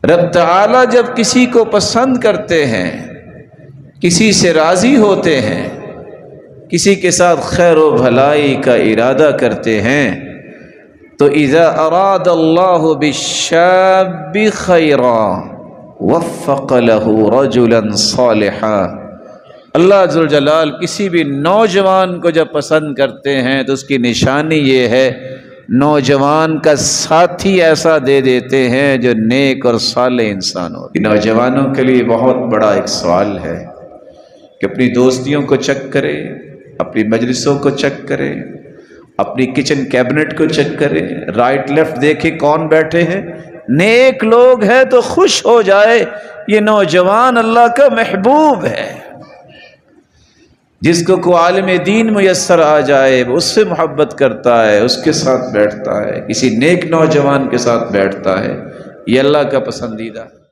رب تعالی جب کسی کو پسند کرتے ہیں، کسی سے راضی ہوتے ہیں، کسی کے ساتھ خیر و بھلائی کا ارادہ کرتے ہیں، تو اذا اراد اللہ بالشاب خیرا وفق له رجلا صالحا، اللہ ذوالجلال کسی بھی نوجوان کو جب پسند کرتے ہیں تو اس کی نشانی یہ ہے نوجوان کا ساتھی ایسا دے دیتے ہیں جو نیک اور صالح انسان ہو۔ نوجوانوں کے لیے بہت بڑا ایک سوال ہے کہ اپنی دوستیوں کو چیک کرے، اپنی مجلسوں کو چیک کرے، اپنی کچن کیبنٹ کو چیک کرے، رائٹ لیفٹ دیکھے کون بیٹھے ہیں، نیک لوگ ہیں تو خوش ہو جائے، یہ نوجوان اللہ کا محبوب ہے۔ جس کو کوئی عالم دین میسر آ جائے وہ اس سے محبت کرتا ہے، اس کے ساتھ بیٹھتا ہے، کسی نیک نوجوان کے ساتھ بیٹھتا ہے، یہ اللہ کا پسندیدہ ہے۔